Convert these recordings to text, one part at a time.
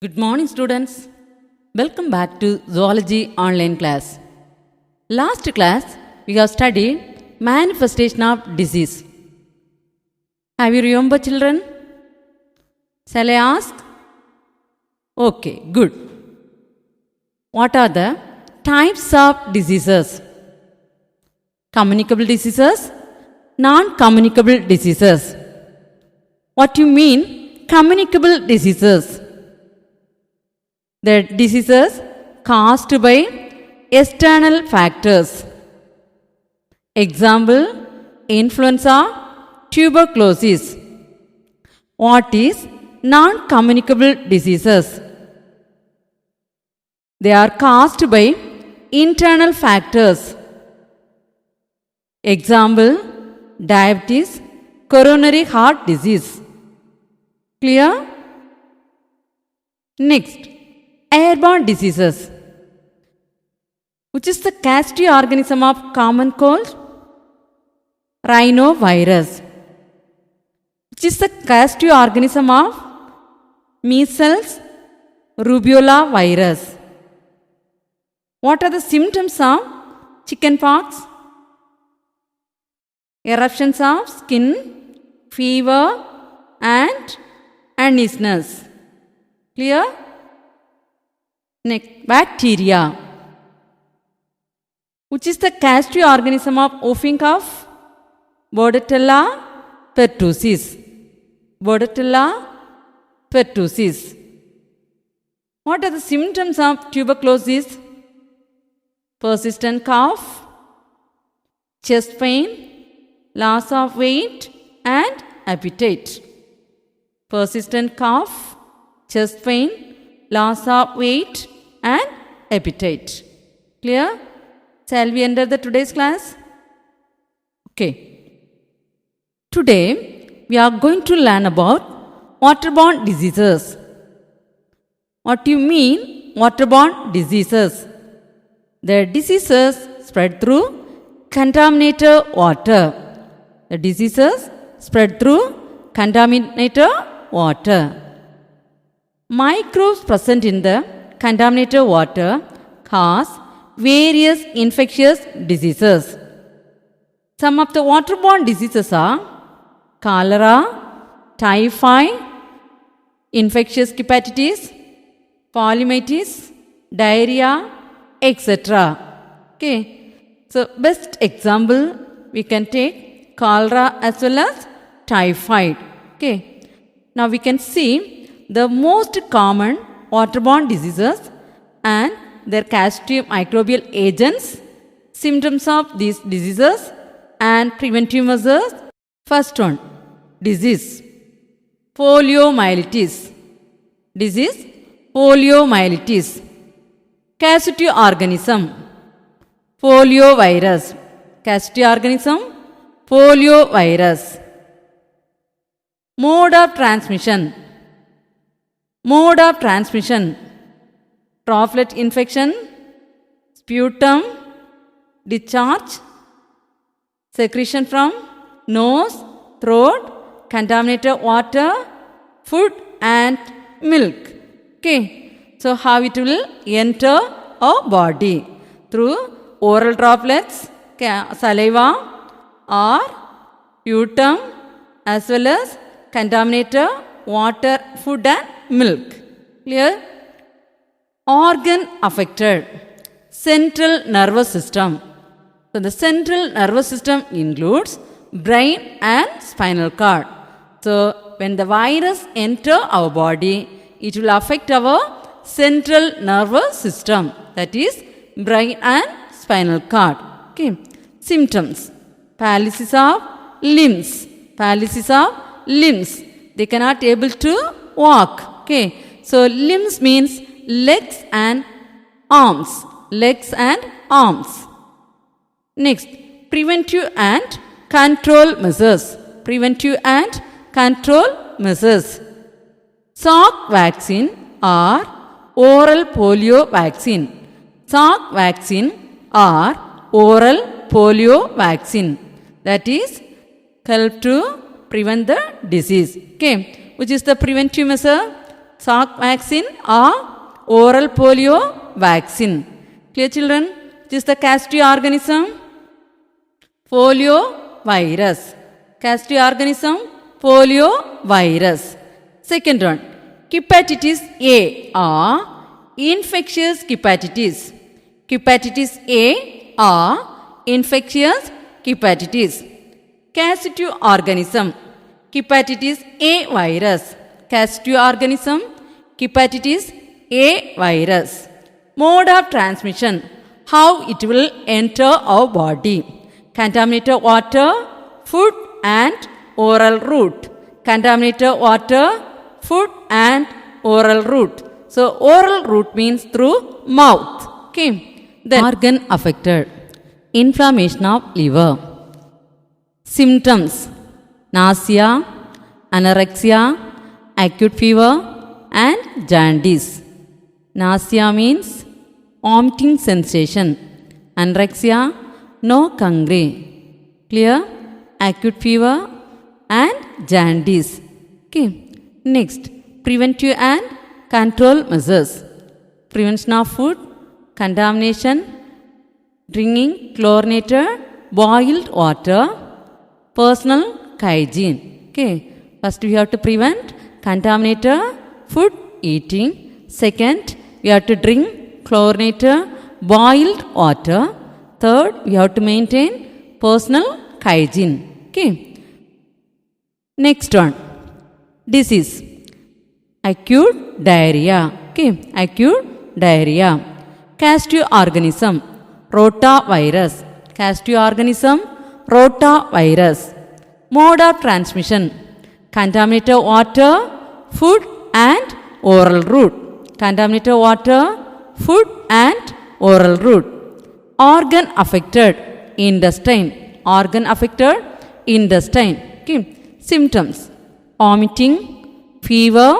Good morning, students. Welcome back to Zoology online class. Last class, we have studied manifestation of disease. Have you remembered, children? Shall I ask? Okay, good. What are the types of diseases? Communicable diseases, non-communicable diseases. What do you mean, communicable diseases? The diseases caused by external factors. Example, influenza, tuberculosis. What is non-communicable diseases? They are caused by internal factors. Example, diabetes, coronary heart disease. Clear? Next, airborne diseases. Which is the causative organism of common cold? Rhinovirus. Which is the causative organism of measles, rubella virus? What are the symptoms of chickenpox? Eruptions of skin, fever, and uneasiness. Clear? Next, bacteria. Which is the causative organism of whooping cough? Bordetella pertussis. Bordetella pertussis. What are the symptoms of tuberculosis? Persistent cough, chest pain, loss of weight, and appetite. Persistent cough, chest pain, loss of weight, and appetite. Clear? Shall we enter the today's class? Okay. Today, we are going to learn about waterborne diseases. What do you mean, waterborne diseases? The diseases spread through contaminated water. The diseases spread through contaminated water. Microbes present in the contaminated water cause various infectious diseases. Some of the waterborne diseases are cholera, typhoid, infectious hepatitis, poliomyelitis, diarrhea, etc. Okay. So, best example we can take cholera as well as typhoid. Okay. Now, we can see the most common waterborne diseases and their causative microbial agents, symptoms of these diseases, and preventive measures. First one, disease, poliomyelitis. Disease, poliomyelitis. Causative organism, poliovirus. Causative organism, poliovirus. Mode of transmission. Mode of transmission, droplet infection, sputum, discharge, secretion from nose, throat, contaminated water, food and milk. Okay. So, how it will enter our body? Through oral droplets, saliva or sputum as well as contaminated water, food and milk. Clear? Organ affected. Central nervous system. So, the central nervous system includes brain and spinal cord. So, when the virus enter our body, it will affect our central nervous system, that is brain and spinal cord. Okay. Symptoms: paralysis of limbs. Paralysis of limbs. They cannot able to walk. Okay. So, limbs means legs and arms. Legs and arms. Next, preventive and control measures. Preventive and control measures. Salk vaccine or oral polio vaccine. Salk vaccine or oral polio vaccine. That is help to prevent the disease. Okay. Which is the preventive measure? Salk vaccine or oral polio vaccine. Clear children? Which is the castry organism? Polio virus. Castry organism? Polio virus. Second one, hepatitis A or infectious hepatitis. Hepatitis A or infectious hepatitis. Castry organism, hepatitis A virus. Castry organism, hepatitis A virus. Mode of transmission, how it will enter our body. Contaminated water, food and oral route. Contaminated water, food and oral route. So oral route means through mouth. Okay. Then organ affected. Inflammation of liver. Symptoms: nausea, anorexia, acute fever and jaundice. Nausea means vomiting sensation. Anorexia, no hungry. Clear? Acute fever and jaundice. Okay. Next, preventive and control measures. Prevention of food contamination, drinking chlorinated boiled water, personal hygiene. Okay. First we have to prevent contaminated food eating. Second, we have to drink chlorinated boiled water. Third, we have to maintain personal hygiene. Okay. Next one, disease. Acute diarrhea. Okay. Acute diarrhea. Castry organism, rotavirus. Castry organism, rotavirus. Mode of transmission, contaminated water, food and oral route. Contaminated water, food and oral route. Organ affected, intestine. Organ affected, intestine. Okay. Symptoms: vomiting, fever,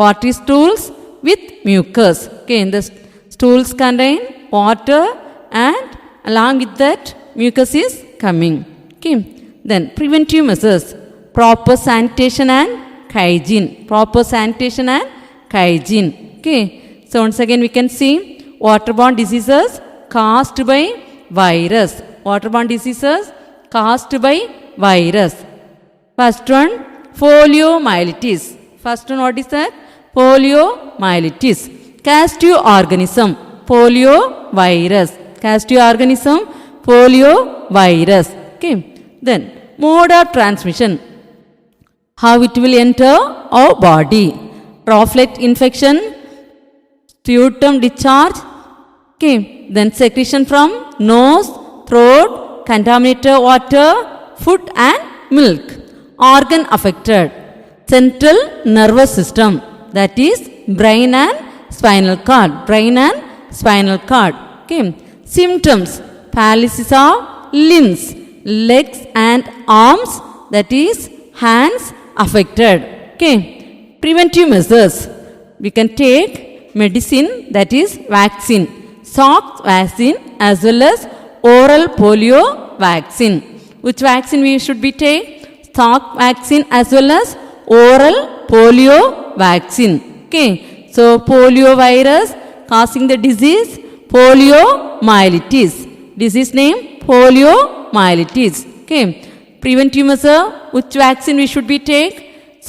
watery stools with mucus. Okay. The stools contain water and along with that mucus is coming. Okay. Then preventive measures, proper sanitation and hygiene. Proper sanitation and hygiene. Okay. So once again we can see waterborne diseases caused by virus. Waterborne diseases caused by virus. First one, poliomyelitis. First one, what is that? Poliomyelitis. Castry organism, polio virus. Castry organism, polio virus. Okay. Then mode of transmission, how it will enter our body. Droplet infection, sputum discharge. Okay. Then secretion from nose, throat, contaminated water, food and milk. Organ affected, central nervous system, that is brain and spinal cord. Brain and spinal cord. Okay. Symptoms: paralysis of limbs, legs and arms, that is hands affected. Okay. Preventive measures, we can take medicine, that is vaccine. Salk vaccine as well as oral polio vaccine. Which vaccine we should be take? Salk vaccine as well as oral polio vaccine. Okay. So polio virus causing the disease poliomyelitis. Disease name poliomyelitis. Okay. Preventive measure, which vaccine we should be take?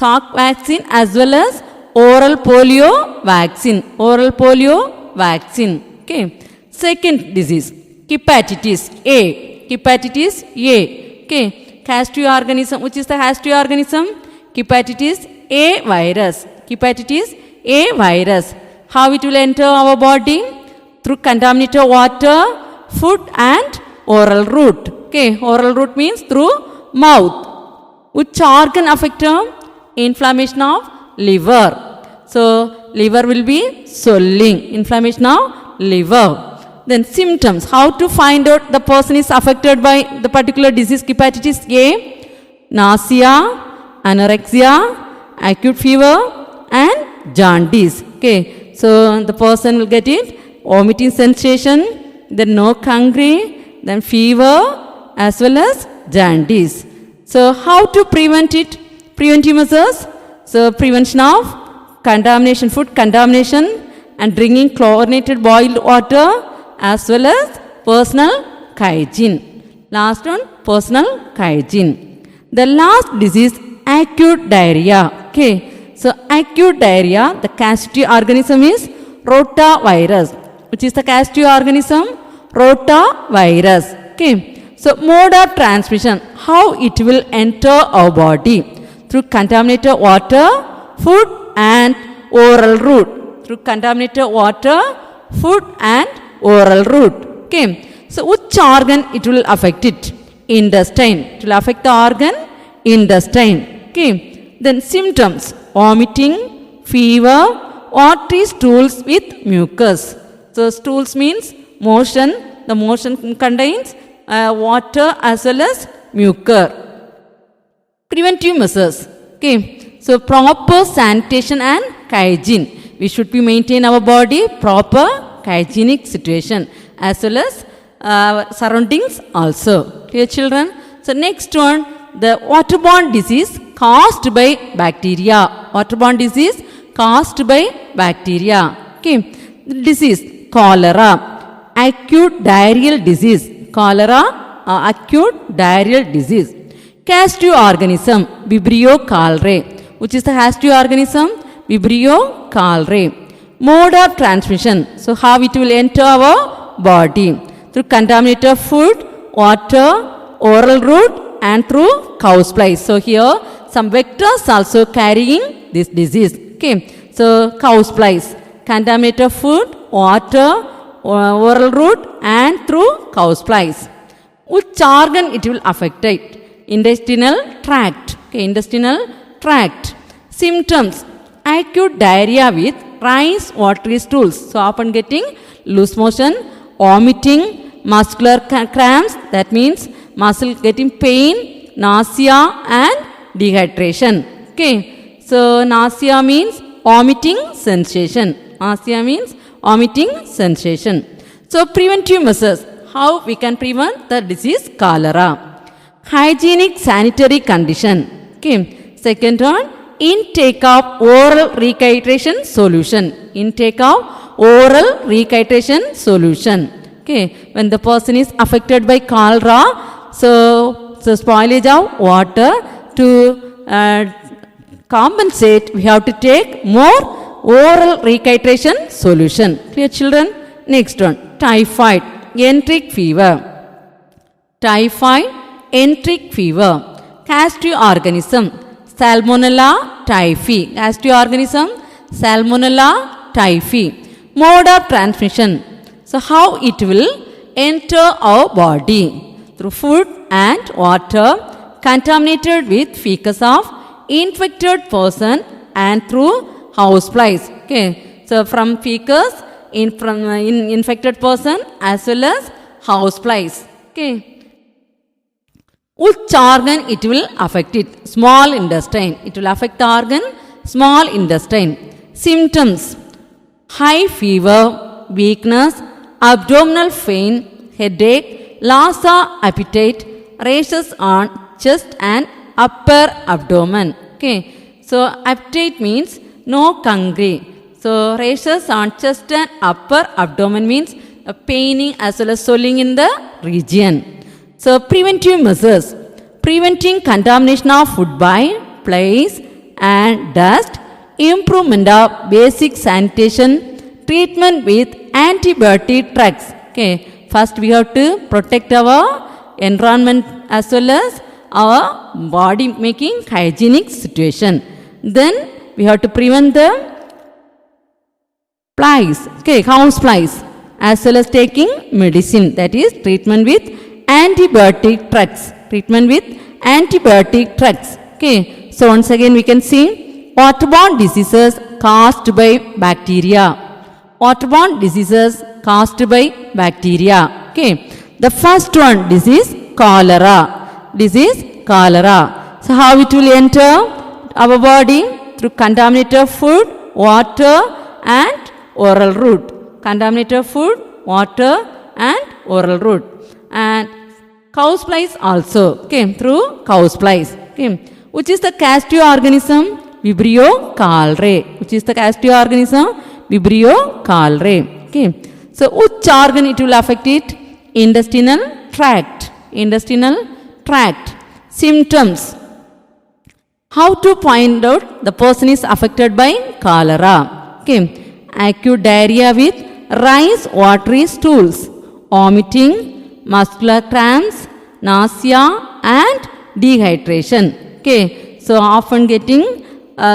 Salk vaccine as well as oral polio vaccine. Oral polio vaccine. Okay. Second disease, hepatitis A. Hepatitis A. Okay. Castry organism, which is the castry organism? Hepatitis A virus. Hepatitis A virus. How it will enter our body? Through contaminated water, food and oral route. Okay. Oral route means through mouth. Which organ affected? Inflammation of liver. So liver will be swelling. Inflammation of liver. Then symptoms, how to find out the person is affected by the particular disease hepatitis A? Nausea, anorexia, acute fever and jaundice. Okay. So the person will get it, vomiting sensation, then no hungry, then fever as well as jaundice. So how to prevent it? Preventive measures. So prevention of contamination, food contamination, and drinking chlorinated boiled water, as well as personal hygiene. Last one, personal hygiene. The last disease, acute diarrhea. Okay, so acute diarrhea, the casualty organism is rotavirus. Which is the casualty organism? Rotavirus. Okay, so mode of transmission, how it will enter our body? Through contaminated water, food and oral route. Through contaminated water, food and oral route. Okay, so which organ it will affect it? Intestine. It will affect the organ intestine. Okay, then symptoms, vomiting, fever, watery stools with mucus. So stools means motion. The motion contains water as well as mucus. Preventive measures. Okay, so proper sanitation and hygiene. We should be maintain our body proper hygienic situation as well as surroundings also. Dear children, so next one, the waterborne disease caused by bacteria. Waterborne disease caused by bacteria. Okay, the disease cholera, acute diarrheal disease. Cholera, acute diarrheal disease. Casualty organism, Vibrio cholerae. Which is the casualty organism? Vibrio cholerae. Mode of transmission. So how it will enter our body? Through contaminated food, water, oral route, and through cow's flies. So here some vectors also carrying this disease. Okay, so cow's flies, contaminated food, water, oral route, and through cow's flies. Which organ it will affect it? Intestinal tract. Okay, intestinal tract. Symptoms, acute diarrhea with rice, watery stools. So often getting loose motion, vomiting, muscular cramps, that means muscle getting pain, nausea and dehydration. Okay, so nausea means vomiting sensation. Nausea means vomiting sensation. So preventive measures, how we can prevent the disease cholera? Hygienic sanitary condition. Okay, second one, intake of oral rehydration solution. Intake of oral rehydration solution. Okay, when the person is affected by cholera, so spoilage of water, to compensate, we have to take more oral rehydration solution. Clear children? Next one, typhoid, enteric fever. Typhoid, enteric fever. Casualty organism, Salmonella typhi. Casualty organism, Salmonella typhi. Mode of transmission. So how it will enter our body? Through food and water contaminated with feces of infected person and through houseflies. Okay, so from feces from infected person as well as houseflies. Okay, which organ it will affect it? Small intestine. It will affect the organ small intestine. Symptoms, high fever, weakness, abdominal pain, headache, loss of appetite, rashes on chest and upper abdomen. Okay, so appetite means no hungry. So rashes on chest and upper abdomen means a paining as well as swelling in the region. So preventive measures, preventing contamination of food by flies and dust, improvement of basic sanitation, treatment with antibiotic drugs. Okay, first we have to protect our environment as well as our body, making hygienic situation. Then we have to prevent the flies, okay, house flies, as well as taking medicine, that is treatment with antibiotic drugs. Treatment with antibiotic drugs. Okay, so once again we can see waterborne diseases caused by bacteria. Waterborne diseases caused by bacteria. Okay, the first one, disease cholera. Disease cholera. So how it will enter our body? Through contaminated food, water and oral route. Contaminated food, water and oral route. And houseflies also, okay, through houseflies. Okay, which is the casualty organism? Vibrio cholerae. Which is the castio organism? Vibrio cholerae. Okay. So which organ it will affect it? Intestinal tract. Intestinal tract. Symptoms. How to find out the person is affected by cholera? Okay. Acute diarrhea with rice watery stools, vomiting, muscular cramps, nausea and dehydration. Okay. So often getting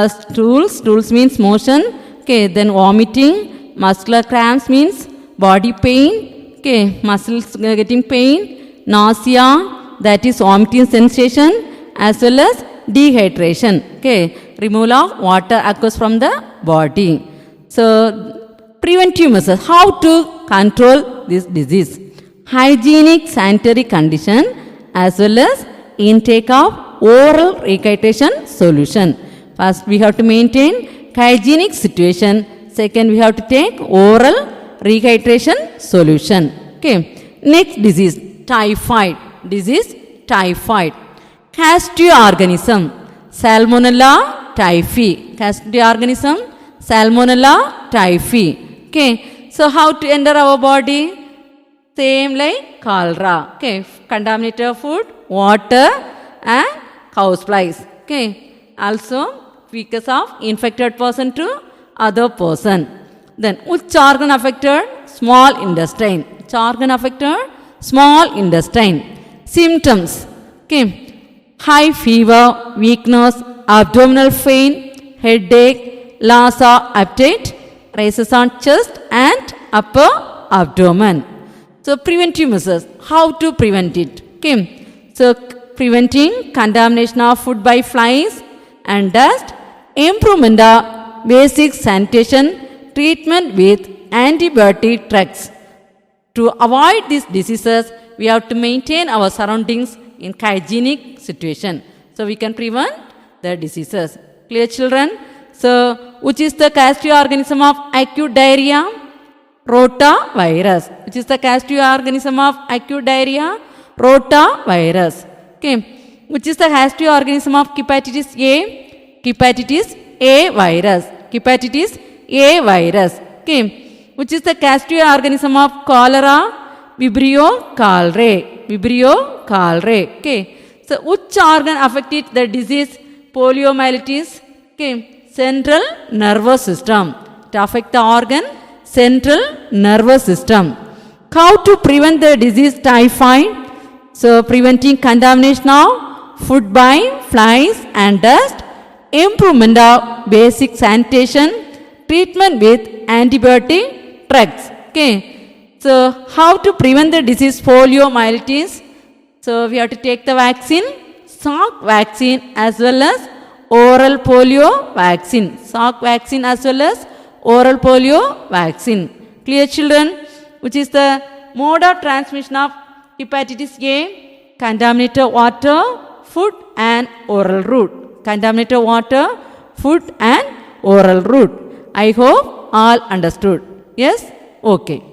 stools means motion. Okay. Then vomiting, muscular cramps means body pain. Okay. Muscles getting pain, nausea, that is vomiting sensation, as well as dehydration. Okay. Removal of water occurs from the body. So preventive measures. How to control this disease? Hygienic sanitary condition as well as intake of oral rehydration solution. First we have to maintain hygienic situation. Second we have to take oral rehydration solution. Okay. Next disease, typhoid. Disease typhoid. Castio organism, Salmonella typhi. Castio organism, Salmonella typhi. Okay. So how to enter our body? Same like cholera. Okay. Contaminated food, water and houseflies. Okay. Also fecus of infected person to other person. Then which organ affected? Small intestine. Which organ affected? Small intestine. Symptoms. Okay. High fever, weakness, abdominal pain, headache, loss of appetite, raises on chest and upper abdomen. So preventive measures. How to prevent it? Okay. So preventing contamination of food by flies and dust, improvement of basic sanitation, treatment with antibiotic drugs. To avoid these diseases, we have to maintain our surroundings in hygienic situation. So we can prevent the diseases. Clear, children? So which is the castio organism of acute diarrhea? Rotavirus. Which is the castio organism of acute diarrhea? Rotavirus. Okay. Which is the castio organism of hepatitis A? Hepatitis A virus. Hepatitis A virus. Okay. Which is the castio organism of cholera? Vibrio cholerae. Vibrio cholerae. Okay. So which organ affected the disease? Poliomyelitis. Okay. Central nervous system. To affect the organ, central nervous system. How to prevent the disease typhoid? So preventing contamination of food by flies and dust, improvement of basic sanitation, treatment with antibiotic drugs. Okay. So how to prevent the disease poliomyelitis? So we have to take the vaccine, Salk vaccine as well as oral polio vaccine. Salk vaccine as well as oral polio vaccine. Clear, children? Which is the mode of transmission of hepatitis A? Contaminated water, food and oral route. Contaminated water, food and oral route. I hope all understood. Yes? Okay.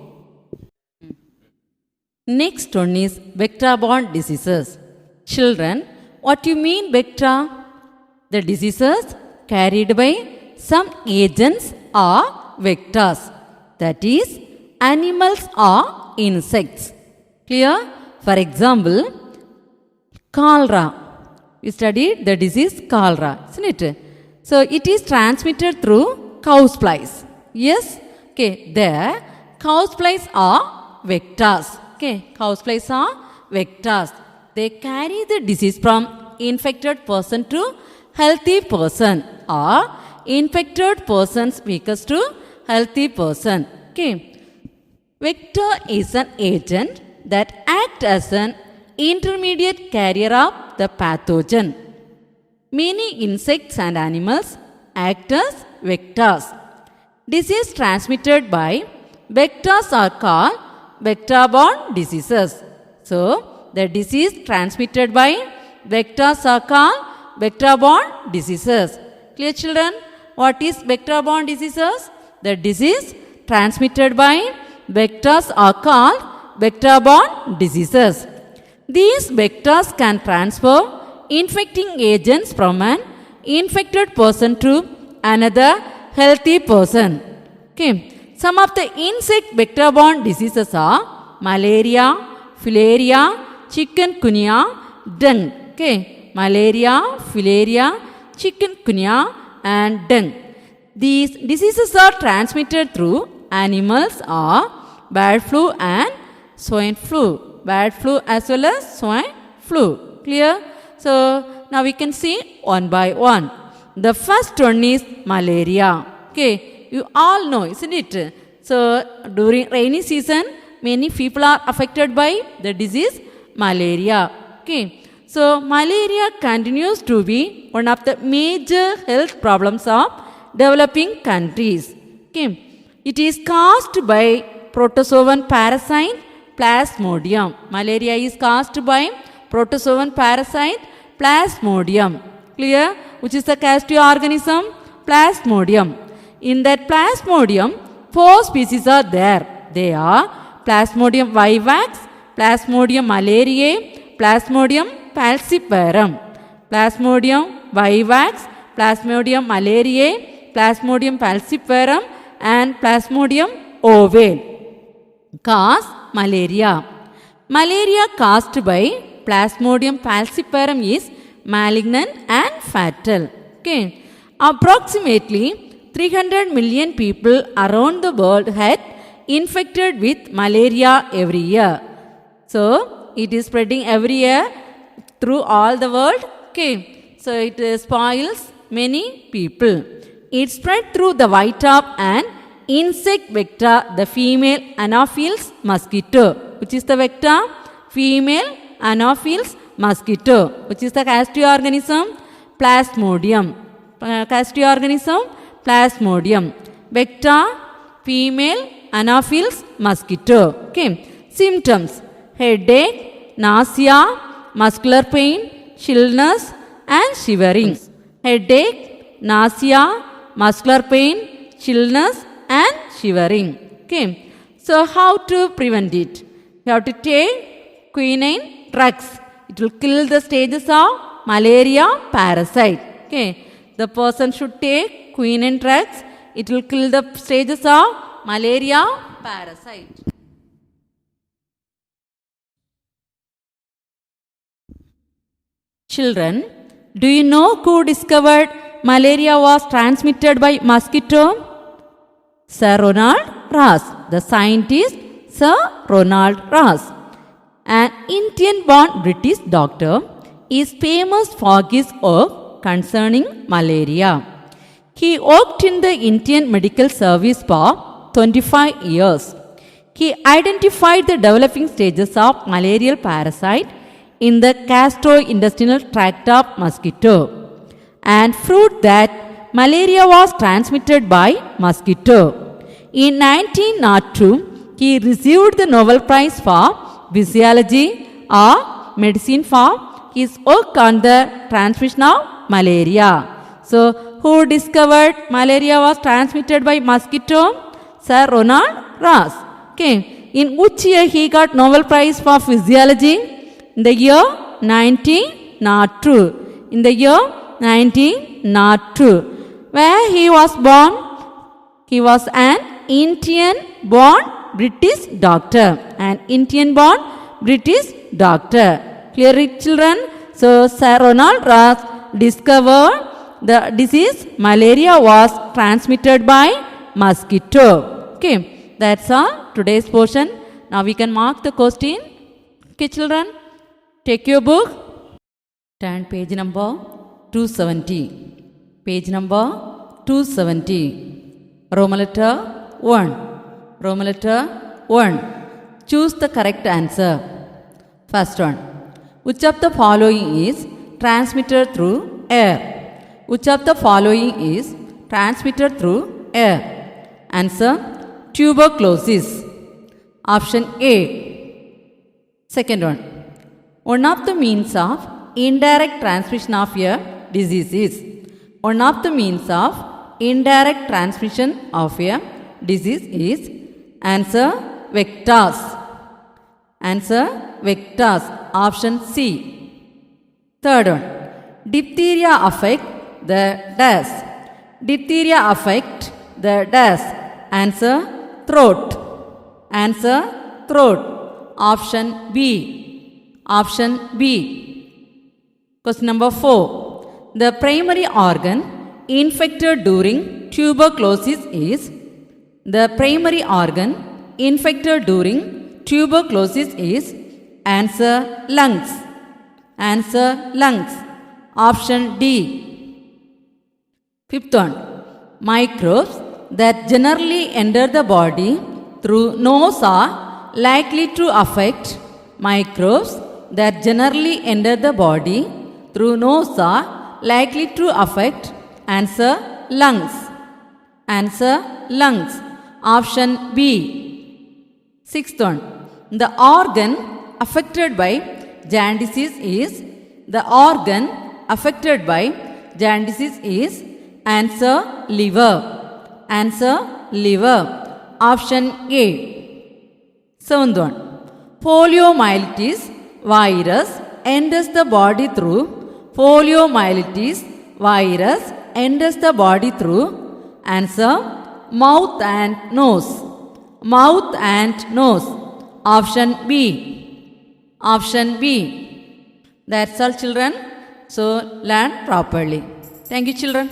Next one is vector-borne diseases. Children, what do you mean vector? The diseases carried by some agents are vectors. That is, animals or insects. Clear? For example, cholera. We studied the disease cholera, isn't it? So it is transmitted through houseflies. Yes? Okay. There, houseflies are vectors. Okay. Houseflies are vectors. They carry the disease from infected person to healthy person or infected person's fecus to healthy person. Okay. Vector is an agent that acts as an intermediate carrier of the pathogen. Many insects and animals act as vectors. Disease transmitted by vectors are called vector-borne diseases. So, the disease transmitted by vectors are called vector-borne diseases. Clear, children? What is vector-borne diseases? The disease transmitted by vectors are called vector-borne diseases. These vectors can transfer infecting agents from an infected person to another healthy person. Okay. Some of the insect vector-borne diseases are malaria, filaria, chikungunya, dengue. Okay. Malaria, filaria, chikungunya and dengue. These diseases are transmitted through animals or bird flu and swine flu. Bird flu as well as swine flu. Clear? So, now we can see one by one. The first one is malaria. Okay, you all know, isn't it? So, during rainy season, many people are affected by the disease malaria. Okay, so malaria continues to be one of the major health problems of developing countries. Okay, it is caused by protozoan parasite Plasmodium. Malaria is caused by protozoan parasite Plasmodium. Clear? Which is the caustic organism? Plasmodium. In that Plasmodium, 4 species are there. They are Plasmodium vivax, Plasmodium malariae, Plasmodium falciparum. Plasmodium vivax, Plasmodium malariae, Plasmodium falciparum and Plasmodium ovale. Cause malaria. Malaria caused by Plasmodium falciparum is malignant and fatal. Okay. Approximately 300 million people around the world had infected with malaria every year. So, it is spreading every year through all the world. Okay. So, it spoils many people. It spread through the white top and insect vector, the female Anopheles mosquito. Which is the vector? Female Anopheles mosquito. Which is the caustic organism? Plasmodium. Caustic organism? Plasmodium. Vector? Female Anopheles mosquito. Okay. Symptoms: headache, nausea, muscular pain, chilliness and shivering. Headache, nausea, muscular pain, chilliness and shivering. Okay. So, how to prevent it? You have to take quinine drugs. It will kill the stages of malaria parasite. Okay. The person should take quinine drugs. It will kill the stages of malaria parasite. Children, do you know who discovered malaria was transmitted by mosquito? Sir Ronald Ross, the scientist Sir Ronald Ross, an Indian-born British doctor, is famous for his work concerning malaria. He worked in the Indian medical service for 25 years. He identified the developing stages of malarial parasite in the gastrointestinal tract of mosquito and proved that malaria was transmitted by mosquito. In 1902, he received the Nobel Prize for Physiology or Medicine for his work on the transmission of malaria. So, who discovered malaria was transmitted by mosquito? Sir Ronald Ross. Okay. In which year he got Nobel Prize for Physiology? In the year 1902. In the year 1902. Where he was born? He was an Indian-born British doctor. An Indian-born British doctor. Clear it, children? So, Sir Ronald Ross discovered the disease malaria was transmitted by mosquito. Okay, that's all today's portion. Now we can mark the question. Okay, children, take your book. Turn page number 270. Page number 270. Roman letter 1. Roman letter 1. Choose the correct answer. First one. Which of the following is transmitted through air? Which of the following is transmitted through air? Answer: tuberculosis. Option A. Second one. One of the means of indirect transmission of a disease is. One of the means of indirect transmission of a disease is. Answer: vectors. Answer: vectors. Option C. Third one. Diphtheria affect the dash. Diphtheria affect the dash. Answer throat. Answer throat. Option B. Option B. Question number 4. The primary organ infected during tuberculosis is. The primary organ infected during tuberculosis is. Answer lungs. Answer lungs. Option D. Fifth one. Microbes that generally enter the body through nose are likely to affect. Microbes that generally enter the body through nose are likely to affect. Answer lungs. Answer lungs. Option B. Sixth one. The organ affected by jaundice is. The organ affected by jaundice is. Answer liver. Answer liver. Option A. Seventh one. Poliomyelitis virus enters the body through. Poliomyelitis virus enters the body through. Answer mouth and nose. Mouth and nose. Option B. Option B. That's all, children. So learn properly. Thank you, children.